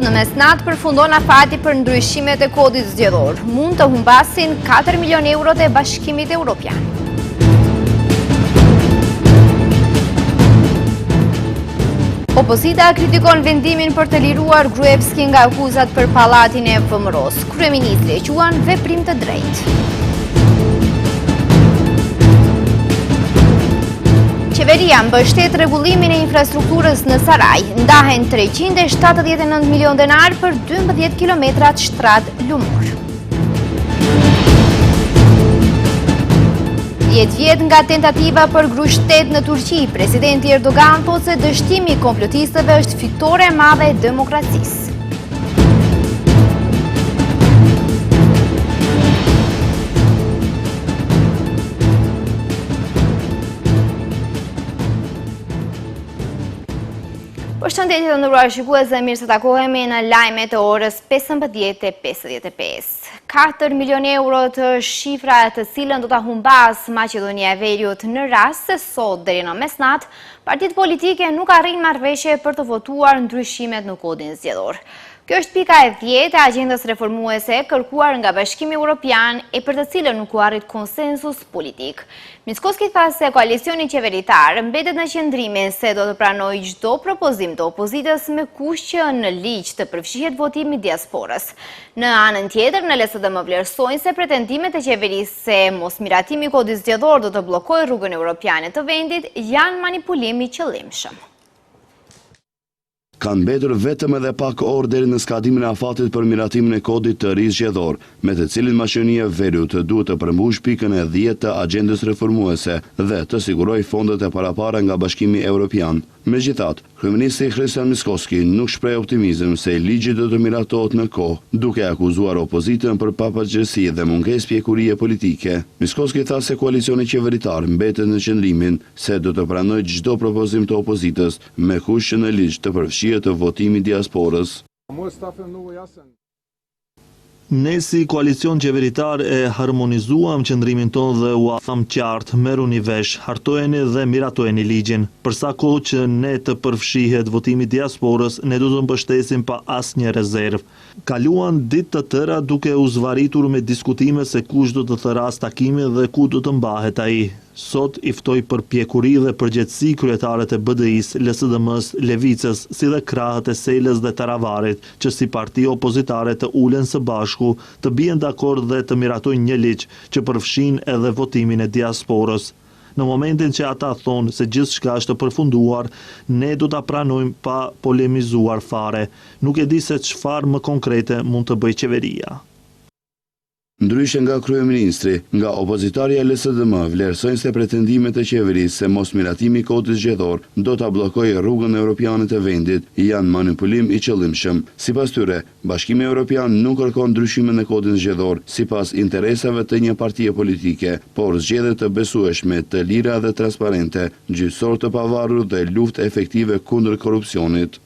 Sot në mesnatë përfundon afati për ndryshimet e kodit zgjedhor. Mund të humbasin 4 milion euro të Bashkimit Evropian. Opozita kritikon vendimin për të liruar Gruevski nga akuzat për pallatin e VMRO-s. Kryeministri e quan veprim të drejtë. Qeveria mbështet rregullimin e infrastrukturës në Saraj. Ndahen 379 milion denar për 12 kilometrat shtrat lumor. 10 vjet nga tentativa për grushtet në Turqi, presidenti Erdogan thotë se dështimi i komplotistëve është fitore e madhe e demokracisë. Përshëndetje të nderuar shikues, mirë se takohemi në lajmet e orës 15:55. 4 milion euro të shifra të cilën do ta humbas Maqedonia e Veriut në rast se sot deri në mesnatë partitë politike nuk arrin marrëveshje për të votuar ndryshimet në kodin zgjedhor. Kjo është pika e 10 e agjendës reformuese kërkuar nga Bashkimi Evropian e për të cilën nuk u arrit konsensus politik. Mickoski tha se koalicioni qeveritar mbetet në qëndrimin se do të pranojë çdo propozim të opozitës me kusht që në ligj të përfshihet votimi i diasporës. Në anën tjetër, në LSDM vlerësojnë se pretendimet e qeverisë se mosmiratimi i kodit zgjedhor do të bllokojë rrugën europiane të vendit janë manipulim i qëllimshëm. Kanë mbetur vetëm edhe pak orë deri në skadimin e afatit për miratimin e kodit të ri zgjedhor, me të cilin Maqedonia e Veriut duhet të përmbush pikën e 10 të agjendës reformuese dhe të sigurojë fondet e parapara nga Bashkimi Evropian. Megjithatë, kryeministri Christian Mickoski nuk shpreh optimizëm se ligji do të miratohet në kohë, duke akuzuar opozitën për papërgjegjësi dhe mungesë pjekurie politike. Mickoski tha se koalicioni qeveritar mbetet në qëndrimin se do të pranojë çdo propozim të opozitës me kusht që në ligj të përfshihet të votimi i diasporës. Ne si koalicion qeveritar e harmonizuam qëndrimin tonë dhe u tham qartë, merruni vesh, hartojeni dhe miratojeni ligjin. Për sa kohë që ne të përfshihet votimi i diasporës, ne do të mbështesim pa asnjë rezervë. Kaluan ditë të tëra duke u zvaritur me diskutime se kush do të thëras takimin dhe ku do të mbahet ai. Sot i ftoi për pjekuri dhe përgjegjësi kryetarët e BDI-s, LSDM-s, Levicës, si dhe krahët e Selës dhe Taravarit, që si parti opozitare të ulen së bashku, të bien dakord dhe të miratojnë një ligj që përfshin edhe votimin e diasporës. Në momentin që ata thonë se gjithçka është përfunduar, ne do ta pranojmë pa polemizuar fare. Nuk e di se çfarë më konkrete mund të bëjë qeveria. Ndryshe nga kryeministri, nga opozitarja LSDM vlerësojnë se pretendimet e qeverisë se mosmiratimi i kodit zgjedhor do ta bllokojë rrugën europiane të vendit janë manipulim i qëllimshëm. Sipas tyre, Bashkimi Evropian nuk kërkon ndryshime në kodin zgjedhor sipas interesave të një partie politike, por zgjedhje të besueshme, të lira dhe transparente, gjyqësor të pavarur dhe luftë efektive kundër korrupsionit.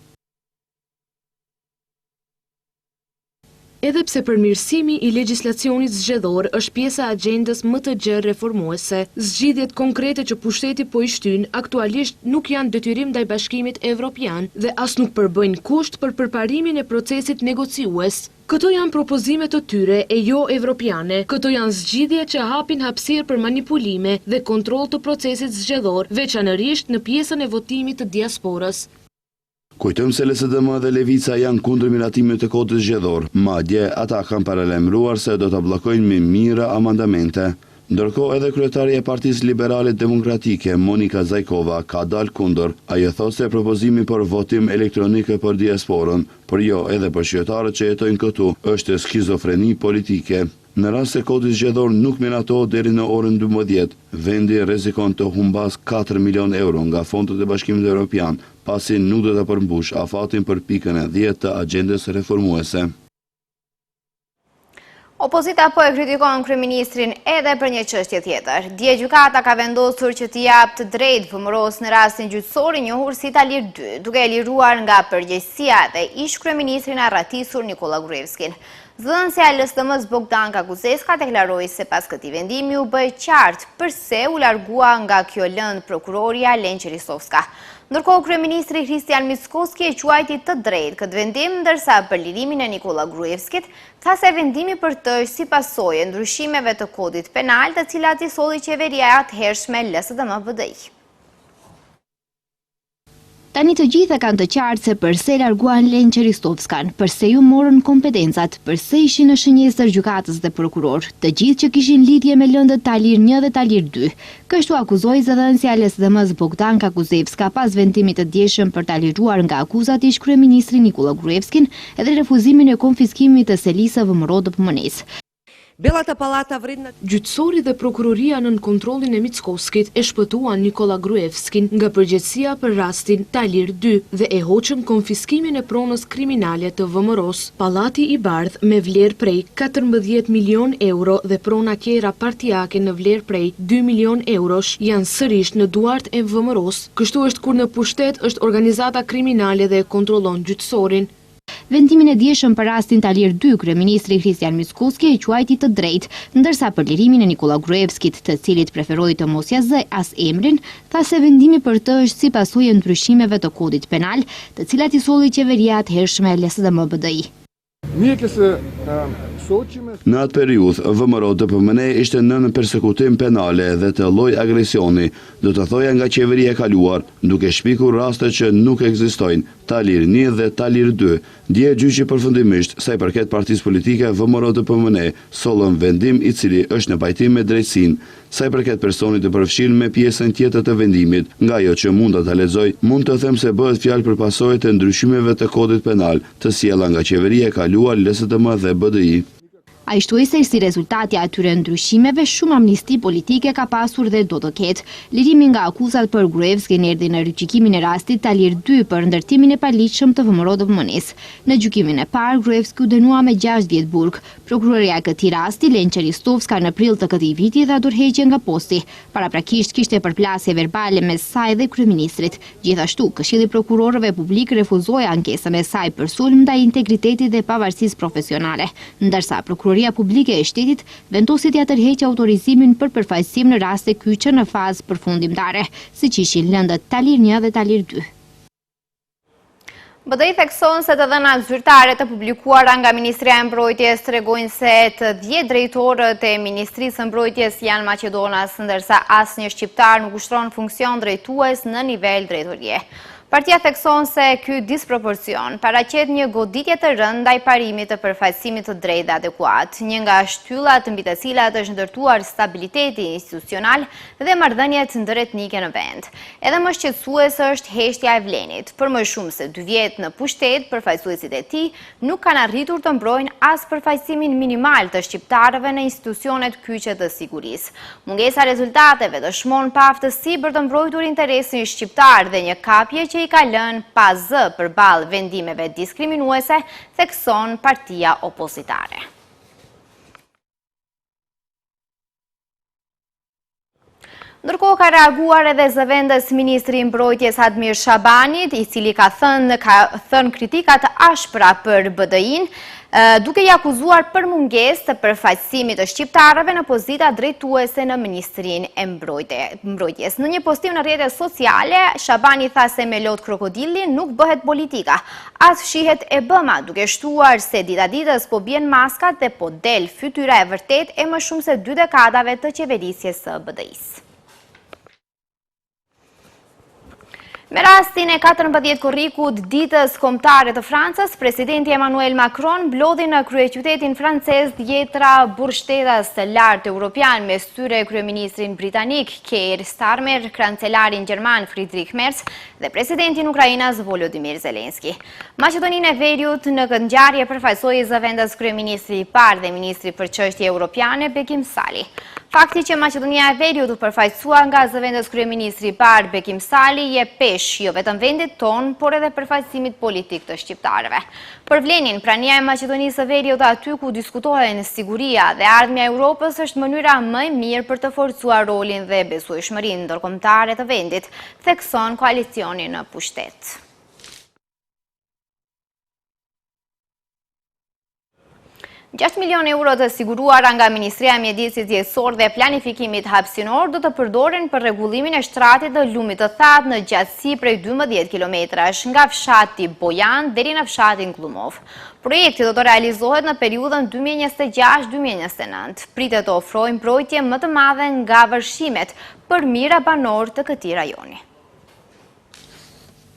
Edhe pse përmirësimi i legjislacionit zgjedhor është pjesa e agjendës më të gjerë reformuese, zgjidhjet konkrete që pushteti po i shtyn aktualisht nuk janë detyrim ndaj Bashkimit Evropian dhe as nuk përbëjnë kusht për përparimin e procesit negociues. Këto janë propozimet të tyre e jo evropiane. Këto janë zgjidhje që hapin hapësirë për manipulime dhe kontroll të procesit zgjedhor, veçanërisht në pjesën e votimit të diasporës. Kujtojmë se LSDM dhe Levica janë kundër miratimit të kodit zgjedhor, madje ata kanë paralajmëruar se do ta bllokojnë me mira amandamente. Ndërkohë edhe kryetaria e Partisë Liberale Demokratike, Monika Zajkova, ka dalë kundër. Ajo thotë se propozimi për votim elektronik për diasporën, por jo edhe për qytetarët që jetojnë këtu, është skizofreni politike. Në rast se kodi zgjedhor nuk miratohet deri në orën 12, vendi rrezikon të humbas 4 milion euro nga fondet e Bashkimit Evropian, pasi nuk do të përmbush afatin për pikën e 10 të agjendës reformuese. Opozita po e kritikon kryeministrin edhe për një çështje tjetër. Dje gjykata ka vendosur që t'i japë të drejtë VMRO-s në rastin gjyqësor i njohur si Talir 2, duke e liruar nga përgjegjësia dhe ish kryeministrin e arratisur Nikola Gruevskin. Zëdhënësja e LSDM-s Bogdanka Guzevska deklaroi se pas këtij vendimi u bë qartë pse u largua nga kjo lëndë prokuroria Lenqe Risovska. Ndërkohë, kryeministri Kristian Mickoski e quajti të drejtë këtë vendim, ndërsa për lirimin e Nikola Gruevskit, tha se vendimi për të është si pasojë ndryshimeve të kodit penal, të cilat i solli qeveria e atëhershme LSDM-BDI. Tani të gjitha kanë të qartë se përse larguan Lenqe Risovskan, përse ju morën kompetencat, përse ishin në shënjestër gjykatës dhe prokuror, të gjithë që kishin lidhje me lëndët Talir 1 dhe Talir 2. Kështu akuzoi zëdhënësja e LSDM-s Bogdanka Guzevska pas vendimit të djeshëm për ta liruar nga akuzat ish kryeministri Nikola Gruevskin edhe refuzimin e konfiskimit të selisë VMRO-DPM-s. Gjyqësori dhe prokuroria nën kontrollin e Mickoskit e shpëtuan Nikola Gruevskin nga përgjegjësia për rastin Talir 2 dhe e hoqën konfiskimin e pronës kriminale të VMRO-s. Pallati i bardh me vlerë prej 14 milion euro dhe prona tjera partijake në vlerë prej 2 milion eurosh janë sërish në duart e VMRO-s. Kështu është kur në pushtet është organizata kriminale dhe e kontrollon gjyqësorin. Vendimin e djeshëm për rastin Talir 2, kryeministri Kristian Mickoski e quajti të drejtë, ndërsa për lirimin e Nikola Gruevskit, të cilit preferoi të mos ia zë as emrin, tha se vendimi për të është si pasojë e ndryshimeve të kodit penal, të cilat i solli qeveria e atëhershme LSDM-BDI. Në atë periudhë, VMRO-DPM ishte nën persekutim penale dhe të lloj agresioni, do të thoja nga qeveria e kaluar, duke shpikur raste që nuk ekzistojnë, Talir 1 dhe Talir 2. Dje gjyqi përfundimisht, sa i përket partisë politike VMRO-DPM sollën vendim i cili është në pajtim me drejtësinë. Sa i përket personit të përfshirë me pjesën tjetër të vendimit, nga ajo që mund ta lexoj, mund të them se bëhet fjalë për pasojët e ndryshimeve të kodit penal, të sjella nga qeveria e kaluar LSDM dhe BDI. A i shtoi se si rezultati atyre ndryshimeve shumë amnisti politike ka pasur dhe do të ketë. Lirimi nga akuzat për Gruevskin erdhi në gjykimin e rastit Talir 2 për ndërtimin e paligjshëm të VMRO-DPM-s. Në gjykimin e parë, Gruevski u dënua me 6 vjet burg. Prokuroria e këtij rasti, Lenqe Risovska, në prill të këtij viti dha dorëheqje nga posti. Paraprakisht kishte përplasje verbale mes saj dhe kryeministrit. Gjithashtu, Këshilli i Prokurorëve Publik refuzoi ankesën e saj për sulm ndaj integritetit dhe pavarësisë profesionale, ndërsa Prokuroria Publike e Shtetit vendosi t'i tërheqë autorizimin për përfaqësim në raste kyçe në fazë përfundimtare, siç ishin lëndët Talir 1 dhe Talir 2. BDI thekson se të dhënat zyrtare të publikuara nga Ministria e Mbrojtjes tregojnë se të 10 drejtorët e Ministrisë së Mbrojtjes janë Maqedonas, ndërsa asnjë shqiptar nuk ushtron funksion drejtues në nivel drejtorie. Partia thekson se ky disproporcion paraqet një goditje të rëndë ndaj parimit të përfaqësimit të drejtë dhe adekuat, një nga shtyllat mbi të cilat është ndërtuar stabiliteti institucional dhe marrëdhëniet ndëretnike në vend. Edhe më shqetësuese është heshtja e vlenit. Për më shumë se 2 vjet në pushtet, përfaqësuesit e tij nuk kanë arritur të mbrojnë as përfaqësimin minimal të shqiptarëve në institucionet kyçe të sigurisë. Mungesa e rezultateve dëshmon pa aftësi për të mbrojtur interesin shqiptar dhe një kapje që i ka lënë pa zë përballë vendimeve diskriminuese, thekson partia opozitare. Ndërkohë ka reaguar edhe zëvendës ministri i Mbrojtjes Admir Shabanit, i cili ka thënë kritika të ashpra për BDI-n, duke i akuzuar për mungesë të përfaqësimit të shqiptarëve në pozita drejtuese në Ministrinë e Mbrojtjes. Në një postim në rrjetet sociale, Shabani tha se me lot krokodili nuk bëhet politika, as shihet e bëma, duke shtuar se dita ditës po bien maskat dhe po del fytyra e vërtet e më shumë se 2 dekadave të qeverisjes së BDI-s. Me rastin e 14 korrikut ditës kombëtare të Francës, presidenti Emmanuel Macron mblodhi në kryeqytetin francez dhjetra burgshtetas të lartë europian, mes tyre kryeministrin britanik Keir Starmer, kancelarin gjerman Friedrich Merz dhe presidentin Ukrainas Volodymyr Zelensky. Maqedoninë e Veriut në këtë ngjarje përfaqësoi zëvendës kryeministri i parë dhe ministri për çështje europiane Bekim Sali. Fakti që Maqedonia e Veriut u përfaqësua nga zëvendës kryeministri i parë Bekim Sali jep pesh jo vetëm vendit ton, por edhe përfaqësimit politik të shqiptarëve. Për vlenin, prania e Maqedonisë së Veriut aty ku diskutohen siguria dhe ardhmja e Europës është mënyra më e mirë për të forcuar rolin dhe besueshmërinë ndërkombëtare të vendit, thekson koalicioni në pushtet. 6 milion euro të siguruara nga Ministria e Mjedisit Jetësor dhe Planifikimit Hapësinor do të përdoren për rregullimin e shtratit të lumit të thatë në gjatësi prej 12 kilometrash nga fshati Bojan deri në fshatin Glumov. Projekti do të realizohet në periudhën 2026-2029. Pritet të ofrojë mbrojtje më të madhe nga vërshimet për mira banor të këtij rajoni.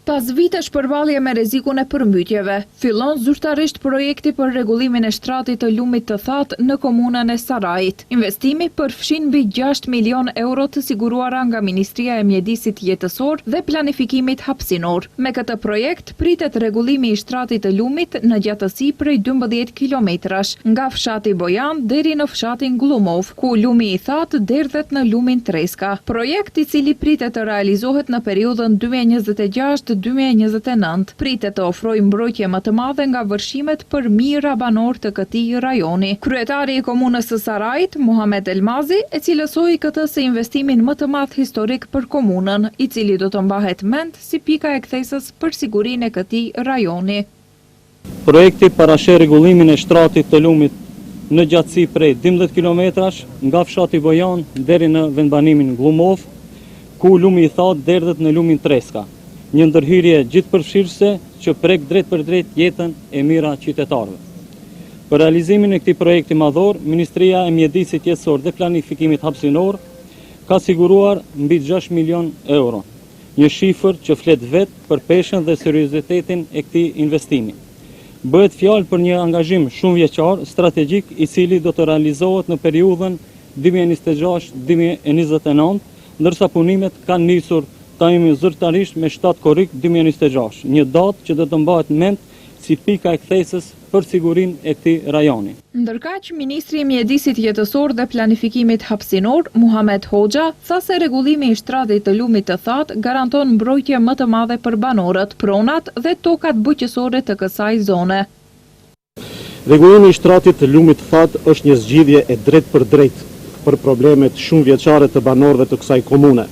Pas vitesh përballje me rrezikun e përmbytjeve, fillon zyrtarisht projekti për rregullimin e shtratit të lumit të thatë në komunën e Sarajit. Investimi përfshin mbi 6 milion euro të siguruara nga Ministria e Mjedisit Jetësor dhe Planifikimit Hapësinor. Me këtë projekt pritet rregullimi i shtratit të lumit në gjatësi prej 12 kilometrash, nga fshati Bojan deri në fshatin Glumov, ku lumi i thatë derdhet në lumin Treska. Projekt i cili pritet të realizohet në periudhën 2026-2029, pritet të ofrojë mbrojtje më të madhe nga vërshimet për mira banor të këtij rajoni. Kryetari i komunës së Sarajit, Muhamet Elmazi, e cilësoi këtë si investimin më të madh historik për komunën, i cili do të mbahet mend si pika e kthesës për sigurinë e këtij rajoni. Projekti parasheh rregullimin e shtratit të lumit në gjatësi prej 12 kilometrash nga fshati Bojan deri në vendbanimin Glumov, ku lumi i thatë derdhet në lumin Treska. Një ndërhyrje gjithëpërfshirëse që prek drejt për drejt jetën e mira qytetarëve. Për realizimin e këtij projekti madhor, Ministria e Mjedisit Jetësor dhe Planifikimit Hapësinor ka siguruar mbi 6 milion euro, një shifër që flet vetë për peshën dhe seriozitetin e këtij investimi. Bëhet fjalë për një angazhim shumë vjeçar, strategjik, i cili do të realizohet në periudhën 2026-2029, ndërsa punimet kanë nisur tajmi zyrtarisht me 7 korrik 2026, një datë që do të mbahet mend si pika e kthesës për sigurinë e këtij rajoni. Ndërkaq, Ministri i Mjedisit Jetësor dhe Planifikimit Hapësinor, Muhamet Hoxha, tha se rregullimi i shtratit të lumit të thatë garanton mbrojtje më të madhe për banorët, pronat dhe tokat bujqësore të kësaj zone. Rregullimi i shtratit të lumit të thatë është një zgjidhje e drejtë për drejtë për problemet shumë vjeçare të banorëve të kësaj komune.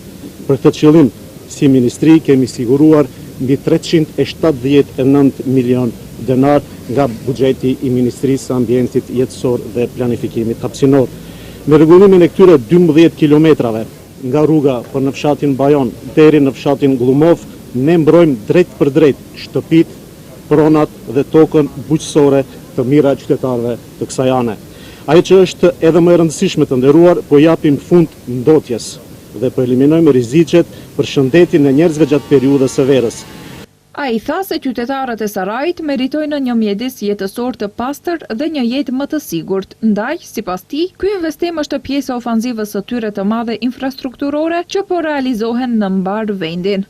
Për këtë qëllim, si ministri kemi siguruar mbi 379 milion denar nga buxheti i Ministrisë së Ambientit Jetësor dhe Planifikimit Hapësinor. Me rregullimin e këtyre 12 kilometrave nga rruga për në fshatin Bajon deri në fshatin Glumov, ne mbrojmë drejt për drejt shtëpit, pronat dhe tokën bujqësore të mira qytetarëve të kësaj ane. Ajo që është edhe më e rëndësishme të nderuar, po japim fund ndotjes dhe po eliminojmë rreziqet për shëndetin e njerëzve gjatë periudhës së verës. Ai tha se qytetarët e Sarajit meritojnë një mjedis jetësor të pastër dhe një jetë më të sigurt. Ndaj, sipas tij, ky investim është pjesë e ofanzivës së tyre të madhe infrastrukturore që po realizohen në mbar vendin.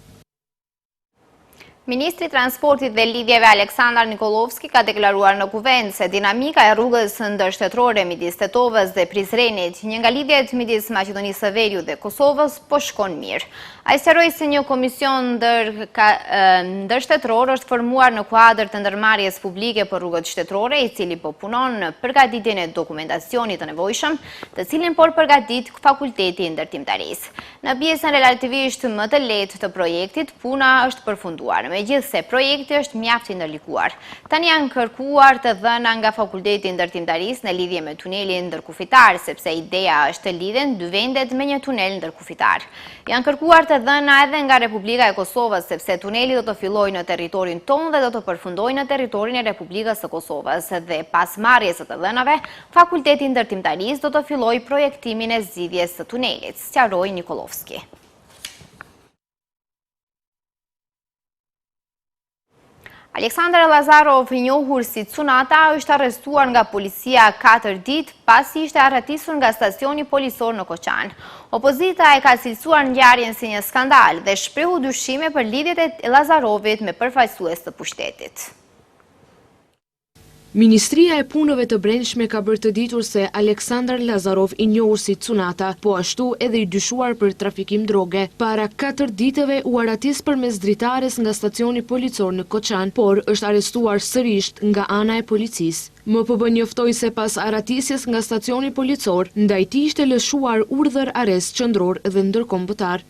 Ministri i Transportit dhe Lidhjeve Aleksandar Nikolovski ka deklaruar në kuvent se dinamika e rrugës ndërshtetërore midis Tetovës dhe Prizrenit, një nga lidhjet midis Maqedonisë së Veriut dhe Kosovës, po shkon mirë. Ai sqaroi se një komision ndërshtetëror është formuar në kuadër të ndërmarrjes publike për rrugët shtetërore, i cili po punon në përgatitjen e dokumentacionit të nevojshëm, të cilin por përgatit Fakulteti i Ndërtimtarisë. Në pjesën relativisht më të lehtë të projektit, puna është përfunduar. Megjithse projekti është mjaft i ndërlikuar. Tani janë kërkuar të dhëna nga Fakulteti i Ndërtimtarisë në lidhje me tunelin ndërkufitar, sepse ideja është të lidhen dy vendet me një tunel ndërkufitar. Janë kërkuar të dhëna edhe nga Republika e Kosovës, sepse tuneli do të fillojë në territorin tonë dhe do të përfundojë në territorin e Republikës së Kosovës. Dhe pas marrjes së të dhënave, Fakulteti i Ndërtimtarisë do të fillojë projektimin e zgjidhjes së tunelit, sqaroi Nikolovski. Aleksandar Lazarov, i njohur si Cunata, është arrestuar nga policia 4 ditë pasi ishte arratisur nga stacioni policor në Koçan. Opozita e ka cilësuar ngjarjen si një skandal dhe shprehu dyshime për lidhjet e Lazarovit me përfaqësues të pushtetit. Ministria e Punëve të Brendshme ka bërë të ditur se Aleksandar Lazarov, i njohur si Cunata, po ashtu edhe i dyshuar për trafikim droge, para 4 ditëve u arratis përmes dritares nga stacioni policor në Koçan, por është arrestuar sërish nga ana e policisë. MPB njoftoi se pas arratisjes nga stacioni policor, ndaj tij ishte lëshuar urdhër arrest qendror dhe ndërkombëtar.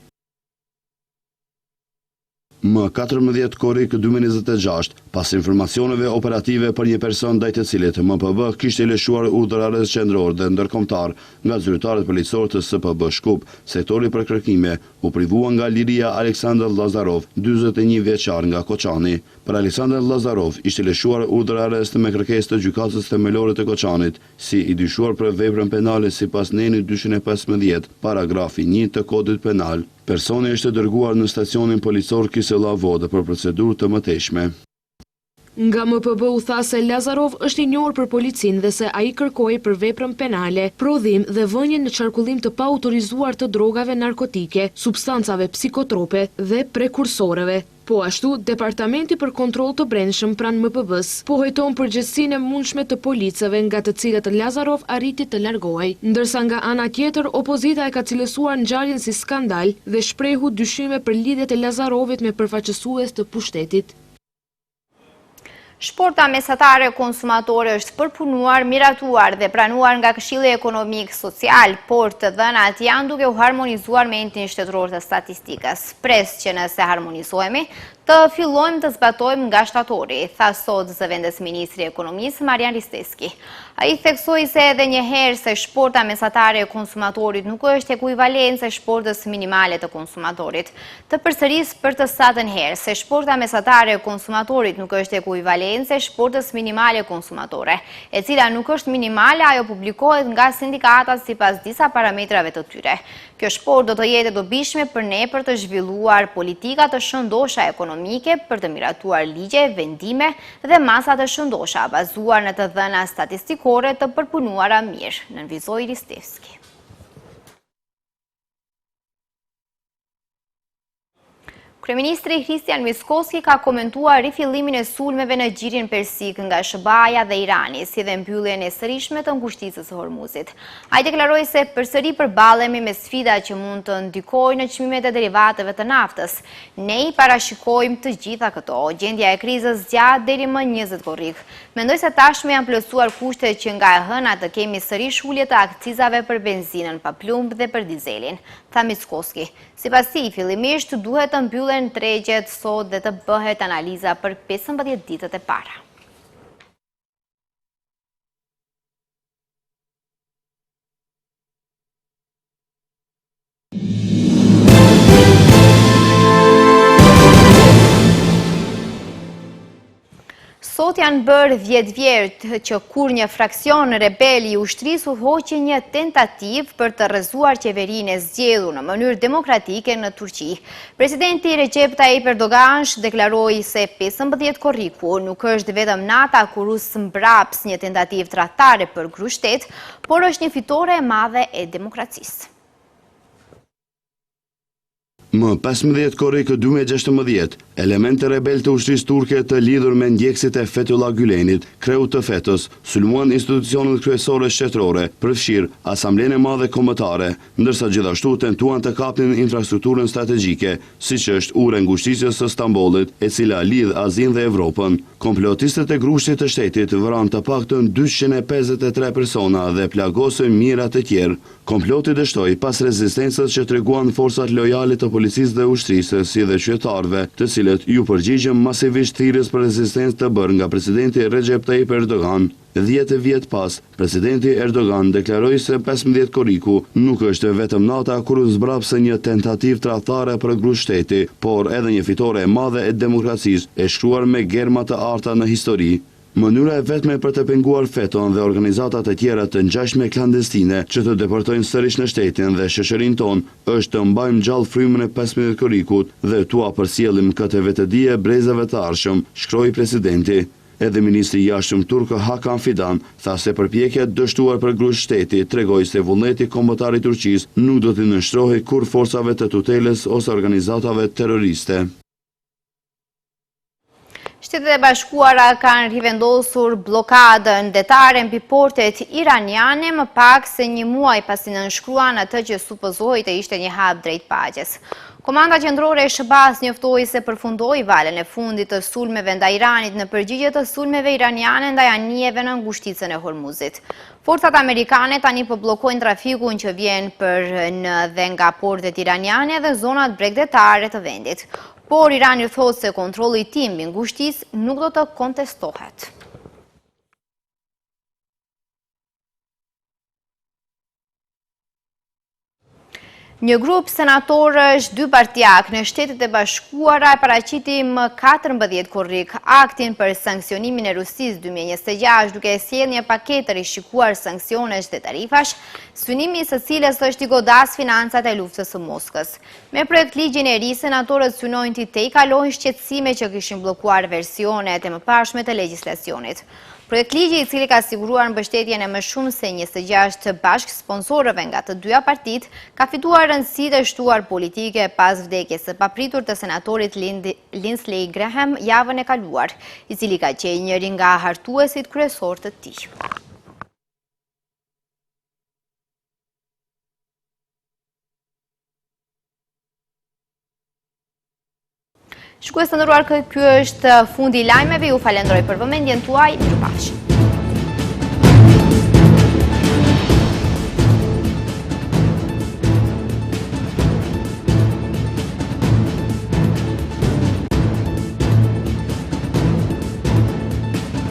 Më 14 korrik 2026, pas informacioneve operative për një person ndaj të cilit MPB kishte lëshuar urdhër arrest qendror dhe ndërkombëtar nga zyrtarët policorë të SPB Shkup, sektori për kërkime, u privua nga liria Aleksandr Lazarov, 41 vjeçar nga Koçani. Për Aleksandr Lazarov ishte lëshuar urdhër arrest me kërkesë të gjykatës themelore të Koçanit, si i dyshuar për veprën penale sipas neni 215, paragrafi 1 të Kodit Penal. Personi është dërguar në stacionin policor Kisella Vodë për procedurë të mëtejshme. Nga MPB u tha se Lazarov është i njohur për policinë dhe se ai kërkoi për veprën penale, prodhim dhe vënien në qarkullim të paautorizuar të drogave narkotike, substancave psikotrope dhe prekursoreve. Po ashtu, Departamenti për Kontroll të Brendshëm pranë MPB-s pohojton përgjegjësinë e mundshme të policëve nga të cilët Lazarov arriti të largohej, ndërsa nga ana tjetër opozita e ka cilësuar ngjarjen si skandal dhe shprehu dyshime për lidhjet e Lazarovit me përfaqësues të pushtetit. Shporta mesatare konsumatore është përpunuar, miratuar dhe pranuar nga Këshilli Ekonomik Social, por të dhënat janë duke u harmonizuar me Entin Shtetëror të Statistikës. Pres që nëse harmonizohemi, të fillojmë të zbatojmë nga shtatori, tha sot zëvendës Ministri i Ekonomisë Marian Risteski. Ai theksoi se edhe një herë se shporta mesatare e konsumatorit nuk është ekuivalencë e shportës minimale të konsumatorit. Të përsëris për të satën herë se shporta mesatare e konsumatorit nuk është ekuivalencë e shportës minimale konsumatore, e cila nuk është minimale, ajo publikohet nga sindikatat sipas disa parametrave të tyre. Kjo shportë do të jetë e dobishme për ne për të zhvilluar politika të shëndosha ekonomike, për të miratuar ligje, vendime dhe masa të shëndosha bazuar në të dhëna statistikore të përpunuara mirë, nënvizoi Risteski. Kryeministri Kristian Miskoski ka komentuar rifillimin e sulmeve në gjirin persik nga SBA-ja dhe Irani, si dhe mbylljen e sërishme të ngushticës së Hormuzit. Ai deklaroi se përsëri përballemi me sfida që mund të ndikojnë në çmimet e derivateve të naftës. Ne i parashikojmë të gjitha këto. Gjendja e krizës zgjat deri më 20 korrik. Mendoj se tashmë janë plotësuar kushtet që nga e hëna të kemi sërish ulje të akcizave për benzinën pa plumb dhe për dizelin, tha Miskoski. Sipas tij, fillimisht duhet të mbyllen tregjet sot dhe të bëhet analiza për 15 ditët e para. Sot janë bërë 10 vjet që kur një fraksion rebel i ushtrisë hoqi një tentativë për të rrëzuar qeverinë e zgjedhur në mënyrë demokratike në Turqi. Presidenti Recep Tayyip Erdogan deklaroi se 15 korriku nuk është vetëm nata kur u smbraps një tentativë tradhtare për grushtet, por është një fitore e madhe e demokracisë. Më 15 korrik 2016, elemente rebel të ushtrisë turke të lidhur me ndjekësit e Fethullah Gülenit, kreut të FET-s, sulmuan institucionet kryesore shtetërore, përfshirë Asamblenë e Madhe Kombëtare, ndërsa gjithashtu tentuan të kapnin infrastrukturën strategjike, siç është ura e ngushticës së Stambollit, e cila lidh Azinë dhe Evropën. Komplotistët e grushtit të shtetit vranë të paktën 253 persona dhe plagosën mijëra të tjerë. Komploti dështoi pas rezistencës që treguan forcat lojale të policisë dhe ushtrisë, si dhe qytetarëve, të cilët ju përgjigjen masivisht thirrjes për rezistencë të bërë nga presidenti Recep Tayyip Erdogan. 10 vjet pas, presidenti Erdogan deklaroi se 15 korriku nuk është vetëm nata kur u zbrapse një tentativë tradhtare për grushteti, por edhe një fitore e madhe e demokracisë, e shkruar me germa të arta në histori. Mënyra e vetme për të penguar FETÖ-n dhe organizatat e tjera të ngjashme klandestine që të deportojnë sërish në shtetin dhe shoqërinë tonë është të mbajmë gjallë frymën e 15 korrikut dhe t'ua përcjellim këtë vetëdije brezave të ardhshëm, shkroi presidenti. Edhe ministri i jashtëm turk Hakan Fidan tha se përpjekjet dështuar për grusht shteti tregoi se vullneti kombëtar i Turqisë nuk do të nënshtrohej kur forcave të tutelës ose organizatave terroriste. Shtetet e Bashkuara kanë rivendosur blokadën detare mbi portet iraniane më pak se një muaj pasi nënshkruan atë që supozohej të ishte një hap drejt paqes. Komanda qendrore e SBA-s njoftoi se përfundoi valën e fundit të sulmeve ndaj Iranit në përgjigje të sulmeve iraniane ndaj anijeve në ngushticën e Hormuzit. Forcat amerikane tani po bllokojnë trafikun që vjen për në dhe nga portet iraniane dhe zonat bregdetare të vendit. por Irani thotë se kontrolli i tij mbi ngushtisë nuk do të kontestohet. Një grup senatorësh dy partijak në Shtetet e Bashkuara e paraqiti më 14 korrik aktin për sanksionimin e Rusisë 2026 duke sjellë një paketë të rishikuar sanksionesh dhe tarifash, synimi së cilës është i godas financat e luftës së Moskës. Me projekt ligjin e ri, senatorët synojnë të tejkalojnë shqetësime që kishin bllokuar versionet e mëparshme të legjislacionit. Projekt ligji i cili ka siguruar mbështetjen e më shumë se 26 bashkë sponsorëve nga të dyja partitë, ka fituar rëndësi të shtuar politike pas vdekjes së papritur të senatorit Lindsey Graham javën e kaluar, i cili ka qenë njëri nga hartuesit kryesor të tij. Shikues të nderuar, ky është fundi i lajmeve. Ju falenderoj për vëmendjen tuaj. Mirupafshim.